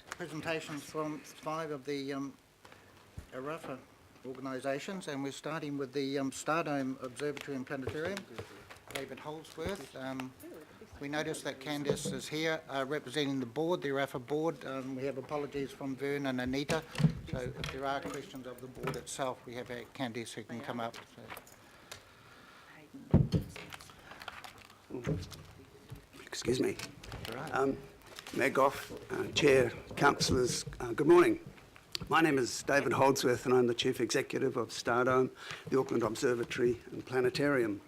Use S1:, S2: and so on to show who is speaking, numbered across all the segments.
S1: presentations from 5 of the ARAFA organisations, and we're starting with the Stardome Observatory and Planetarium. David Holdsworth. We noticed that Candice is here representing the board, the ARAFA board. We have apologies from Vern and Anita, so if there are questions of the board itself, we have Candice who can come up. So.
S2: Excuse me.
S1: Right.
S2: Mayor Goff, Chair, Councillors, good morning. My name is David Holdsworth and I'm the Chief Executive of Stardome, the Auckland Observatory and Planetarium.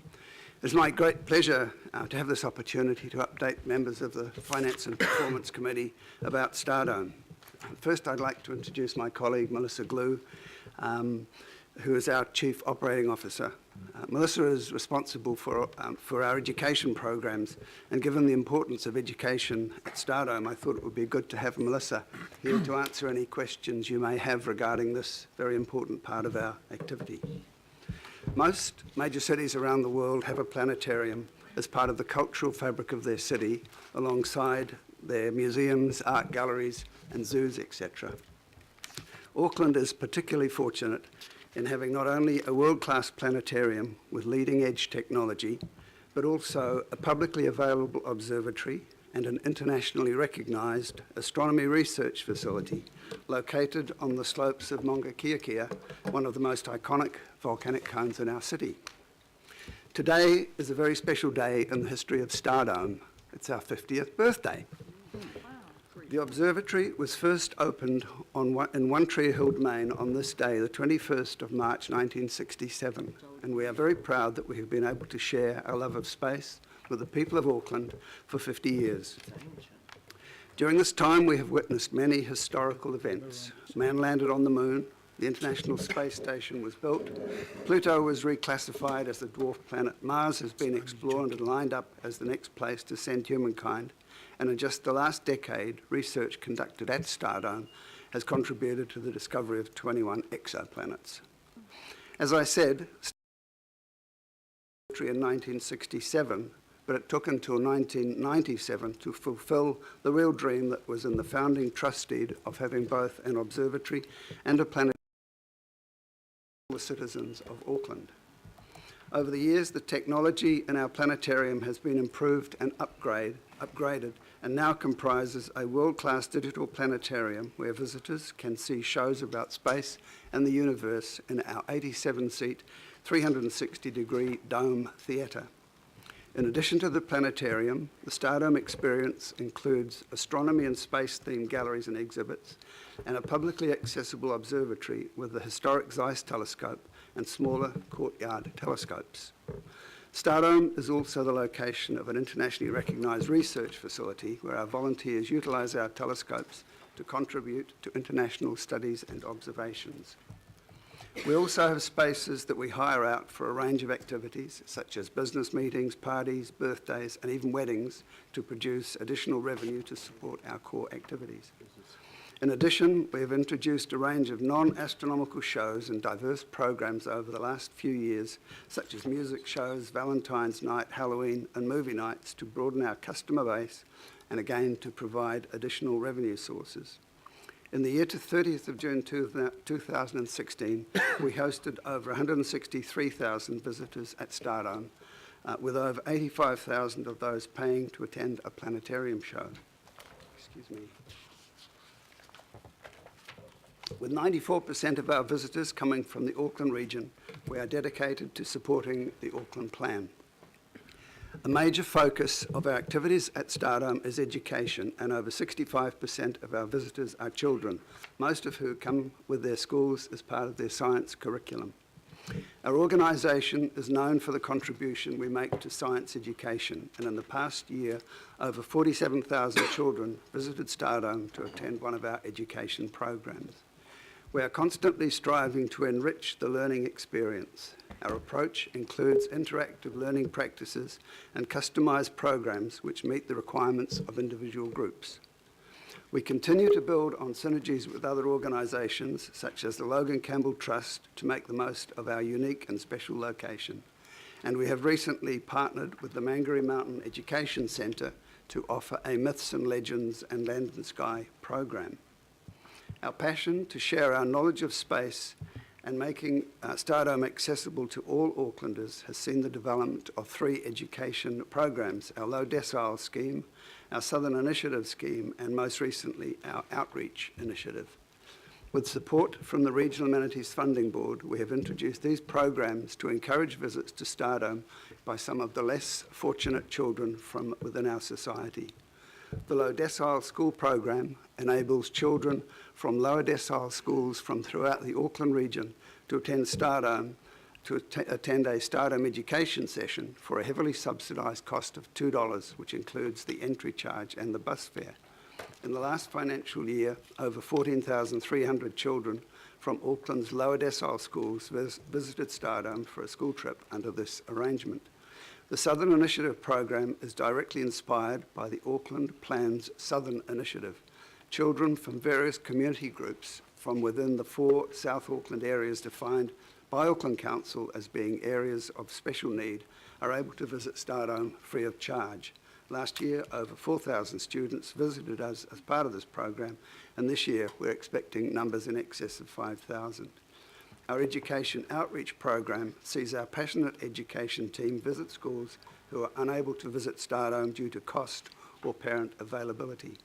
S2: It's my great pleasure to have this opportunity to update members of the Finance and Performance Committee about Stardome. First, I'd like to introduce my colleague, Melissa Glue, who is our Chief Operating Officer. Melissa is responsible for our education programs, and given the importance of education at Stardome, I thought it would be good to have Melissa here to answer any questions you may have regarding this very important part of our activity. Most major cities around the world have a planetarium as part of the cultural fabric of their city, alongside their museums, art galleries, and zoos, etc. Auckland is particularly fortunate in having not only a world-class planetarium with leading-edge technology, but also a publicly available observatory and an internationally recognised astronomy research facility located on the slopes of Maunga Kea, one of the most iconic volcanic cones in our city. Today is a very special day in the history of Stardome. It's our 50th birthday. The observatory was first opened in One Tree Hill, Domain on this day, the 21st of March 1967, and we are very proud that we have been able to share our love of space with the people of Auckland for 50 years. During this time, we have witnessed many historical events. Man landed on the moon, the International Space Station was built, Pluto was reclassified as the dwarf planet, Mars has been explored and lined up as the next place to send humankind, and in just the last decade, research conducted at Stardome has contributed to the discovery of 21 exoplanets. As I said, in 1967, but it took until 1997 to fulfill the real dream that was in the founding trust deed of having both an observatory and a planetarium for the citizens of Auckland. Over the years, the technology in our planetarium has been improved and upgraded, and now comprises a world-class digital planetarium where visitors can see shows about space and the universe in our 87-seat, 360-degree dome theatre. In addition to the planetarium, the Stardome experience includes astronomy and space-themed galleries and exhibits, and a publicly accessible observatory with the historic Zeiss telescope and smaller courtyard telescopes. Stardome is also the location of an internationally recognised research facility where our volunteers utilise our telescopes to contribute to international studies and observations. We also have spaces that we hire out for a range of activities, such as business meetings, parties, birthdays, and even weddings, to produce additional revenue to support our core activities. In addition, we have introduced a range of non-astronomical shows and diverse programs over the last few years, such as music shows, Valentine's night, Halloween, and movie nights, to broaden our customer base and again to provide additional revenue sources. In the year to 30th of June 2016, we hosted over 163,000 visitors at Stardome, with over 85,000 of those paying to attend a planetarium show. Excuse me. With 94% of our visitors coming from the Auckland region, we are dedicated to supporting the Auckland Plan. A major focus of our activities at Stardome is education, and over 65% of our visitors are children, most of who come with their schools as part of their science curriculum. Our organisation is known for the contribution we make to science education, and in the past year, over 47,000 children visited Stardome to attend one of our education programs. We are constantly striving to enrich the learning experience. Our approach includes interactive learning practices and customised programs which meet the requirements of individual groups. We continue to build on synergies with other organisations, such as the Logan Campbell Trust, to make the most of our unique and special location. And we have recently partnered with the Mangere Mountain Education Centre to offer a Myths and Legends and Land and Sky program. Our passion to share our knowledge of space and making Stardome accessible to all Aucklanders has seen the development of 3 education programs: our Low Decile Scheme, our Southern Initiative Scheme, and most recently our Outreach Initiative. With support from the Regional Amenities Funding Board, we have introduced these programs to encourage visits to Stardome by some of the less fortunate children from within our society. The Low Decile School program enables children from lower decile schools from throughout the Auckland region to attend Stardome, attend a Stardome education session for a heavily subsidised cost of $2, which includes the entry charge and the bus fare. In the last financial year, over 14,300 children from Auckland's lower decile schools visited Stardome for a school trip under this arrangement. The Southern Initiative program is directly inspired by the Auckland Plan's Southern Initiative. Children from various community groups from within the 4 South Auckland areas defined by Auckland Council as being areas of special need are able to visit Stardome free of charge. Last year, over 4,000 students visited us as part of this program, and this year we're expecting numbers in excess of 5,000. Our education outreach program sees our passionate education team visit schools who are unable to visit Stardome due to cost or parent availability.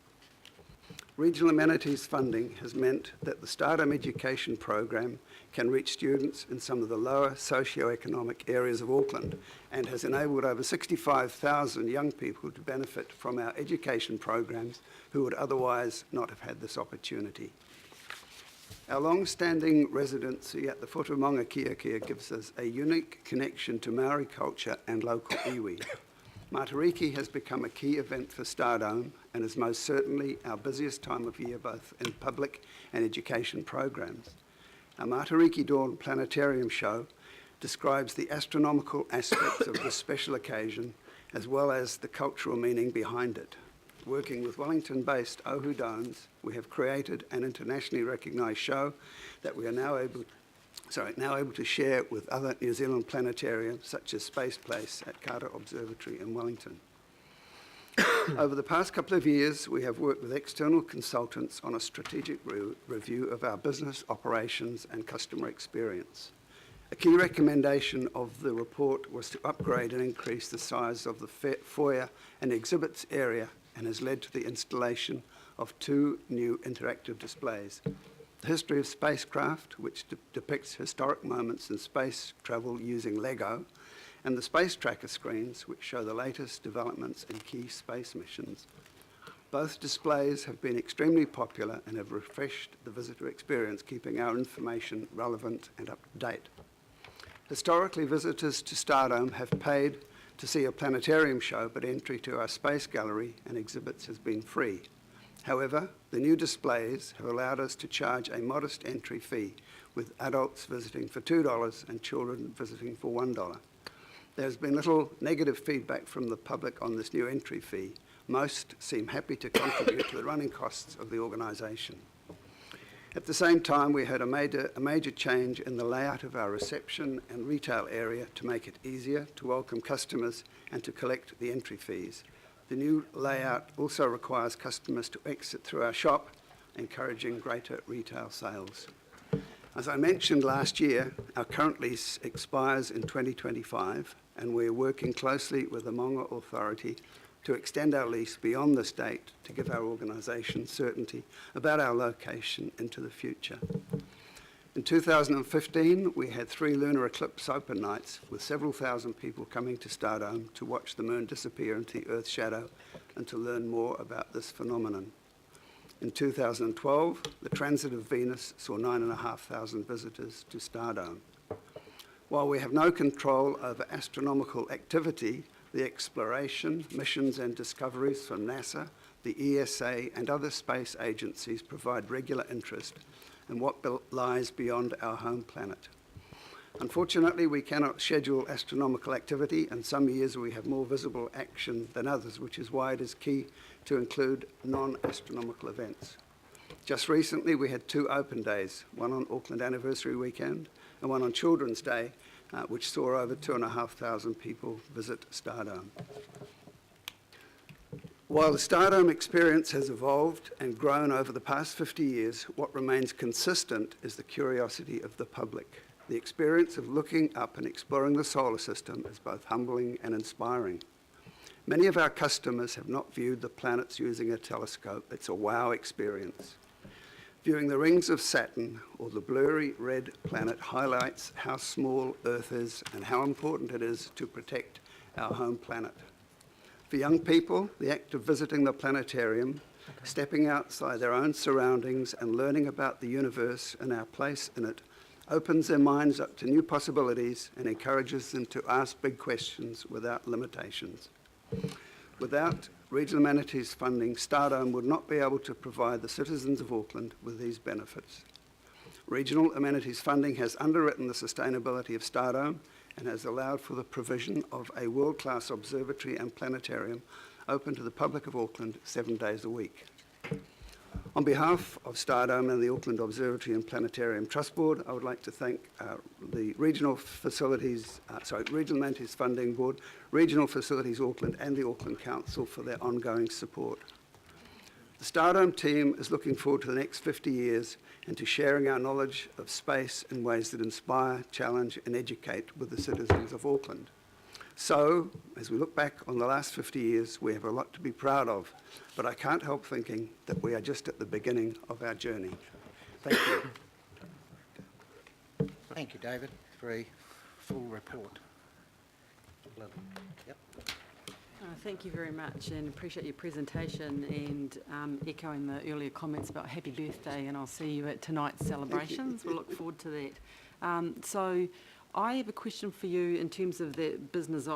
S2: Regional amenities funding has meant that the Stardome education program can reach students in some of the lower socio-economic areas of Auckland and has enabled over 65,000 young people to benefit from our education programs who would otherwise not have had this opportunity. Our long-standing residency at the foot of Maunga Kia gives us a unique connection to Maori culture and local iwi. Matariki has become a key event for Stardome and is most certainly our busiest time of year both in public and education programs. Our Matariki Dawn Planetarium show describes the astronomical aspects of this special occasion as well as the cultural meaning behind it. Working with Wellington-based Ohu Domes, we have created an internationally recognised show that we are now able to share with other New Zealand planetariums such as Space Place at Carter Observatory in Wellington. Over the past couple of years, we have worked with external consultants on a strategic review of our business operations and customer experience. A key recommendation of the report was to upgrade and increase the size of the foyer and exhibits area and has led to the installation of 2 new interactive displays. The History of Spacecraft, which depicts historic moments in space travel using Lego, and the Space Tracker screens, which show the latest developments in key space missions. Both displays have been extremely popular and have refreshed the visitor experience, keeping our information relevant and up to date. Historically, visitors to Stardome have paid to see a planetarium show, but entry to our space gallery and exhibits has been free. However, the new displays have allowed us to charge a modest entry fee, with adults visiting for $2 and children visiting for $1. There has been little negative feedback from the public on this new entry fee. Most seem happy to contribute to the running costs of the organisation. At the same time, we had a major change in the layout of our reception and retail area to make it easier to welcome customers and to collect the entry fees. The new layout also requires customers to exit through our shop, encouraging greater retail sales. As I mentioned last year, our current lease expires in 2025, and we're working closely with the Maunga Authority to extend our lease beyond this date to give our organisation certainty about our location into the future. In 2015, we had 3 lunar eclipse open nights with several thousand people coming to Stardome to watch the moon disappear into the Earth's shadow and to learn more about this phenomenon. In 2012, the transit of Venus saw 9,500 visitors to Stardome. While we have no control over astronomical activity, the exploration, missions and discoveries from NASA, the ESA and other space agencies provide regular interest in what lies beyond our home planet. Unfortunately, we cannot schedule astronomical activity, and some years we have more visible action than others, which is why it is key to include non-astronomical events. Just recently, we had 2 open days, one on Auckland Anniversary Weekend and one on Children's Day, which saw over 2,500 people visit Stardome. While the Stardome experience has evolved and grown over the past 50 years, what remains consistent is the curiosity of the public. The experience of looking up and exploring the solar system is both humbling and inspiring. Many of our customers have not viewed the planets using a telescope. It's a wow experience. Viewing the rings of Saturn or the blurry red planet highlights how small Earth is and how important it is to protect our home planet. For young people, the act of visiting the planetarium, stepping outside their own surroundings and learning about the universe and our place in it opens their minds up to new possibilities and encourages them to ask big questions without limitations. Without regional amenities funding, Stardome would not be able to provide the citizens of Auckland with these benefits. Regional amenities funding has underwritten the sustainability of Stardome and has allowed for the provision of a world-class observatory and planetarium open to the public of Auckland 7 days a week. On behalf of Stardome and the Auckland Observatory and Planetarium Trust Board, I would like to thank the Regional Amenities Funding Board, Regional Facilities Auckland and the Auckland Council for their ongoing support. The Stardome team is looking forward to the next 50 years and to sharing our knowledge of space in ways that inspire, challenge and educate with the citizens of Auckland. So, as we look back on the last 50 years, we have a lot to be proud of, but I can't help thinking that we are just at the beginning of our journey. Thank you.
S1: Thank you, David, for a full report. Yep.
S3: Thank you very much and appreciate your presentation and echoing the earlier comments about happy birthday, and I'll see you at tonight's celebrations. We'll look forward to that. So I have a question for you in terms of the business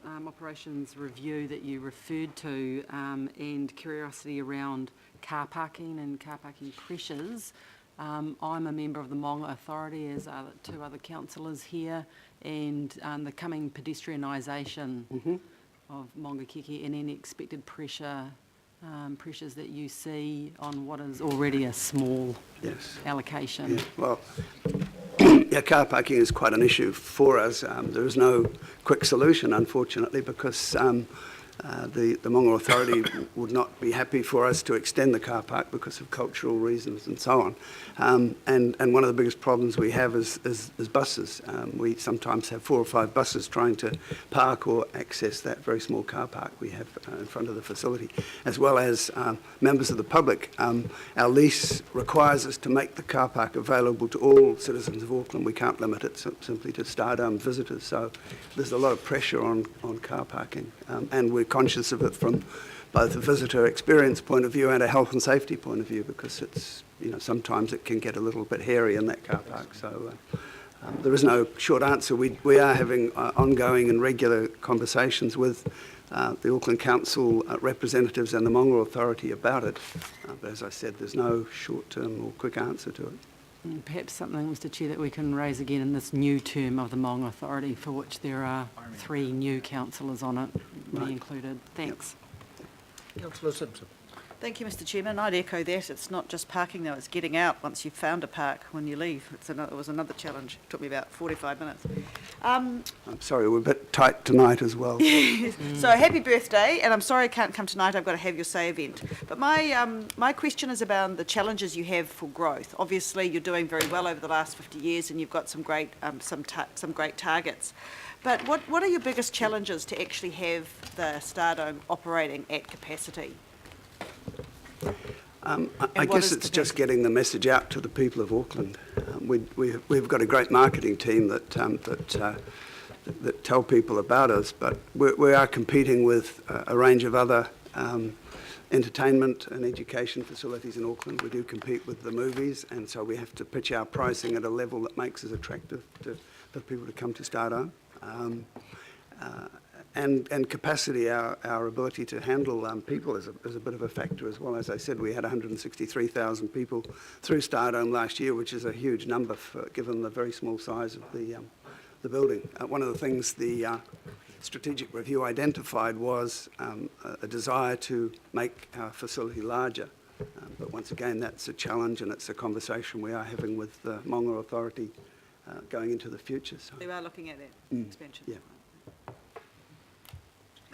S3: operations review that you referred to and curiosity around car parking and car parking pressures. I'm a member of the Maunga Authority, as are two other councillors here, and the coming pedestrianisation of Maungakeke and any expected pressures that you see on what is already a small allocation.
S2: Yeah. Well, yeah, car parking is quite an issue for us. There is no quick solution, unfortunately, because the Maunga Authority would not be happy for us to extend the car park because of cultural reasons and so on. And one of the biggest problems we have is buses. We sometimes have 4 or 5 buses trying to park or access that very small car park we have in front of the facility, as well as members of the public. Our lease requires us to make the car park available to all citizens of Auckland. We can't limit it simply to Stardome visitors, so there's a lot of pressure on car parking, and we're conscious of it from both a visitor experience point of view and a health and safety point of view, because it's, sometimes it can get a little bit hairy in that car park. So there is no short answer. We are having ongoing and regular conversations with the Auckland Council representatives and the Maunga Authority about it. But as I said, there's no short-term or quick answer to it.
S3: Perhaps something, Mr Chair, that we can raise again in this new term of the Maunga Authority, for which there are 3 new councillors on it, me included. Thanks.
S1: Yep. Councillor Simpson.
S4: Thank you, Mr Chairman. I'd echo that. It's not just parking though, it's getting out once you've found a park when you leave. It was another challenge. It took me about 45 minutes.
S2: I'm sorry, we're a bit tight tonight as well.
S4: So happy birthday, and I'm sorry I can't come tonight. I've got a Have Your Say event. But my question is about the challenges you have for growth. Obviously, you're doing very well over the last 50 years and you've got some great targets. But what are your biggest challenges to actually have the Stardome operating at capacity?
S2: I guess it's just getting the message out to the people of Auckland. We've got a great marketing team that tell people about us, but we are competing with a range of other entertainment and education facilities in Auckland. We do compete with the movies, and so we have to pitch our pricing at a level that makes us attractive for people to come to Stardome. And capacity, our ability to handle people is a bit of a factor as well. As I said, we had 163,000 people through Stardome last year, which is a huge number given the very small size of the building. One of the things the strategic review identified was a desire to make our facility larger. But once again, that's a challenge, and it's a conversation we are having with the Maunga Authority going into the future. So
S4: You are looking at that expansion?
S2: Yeah.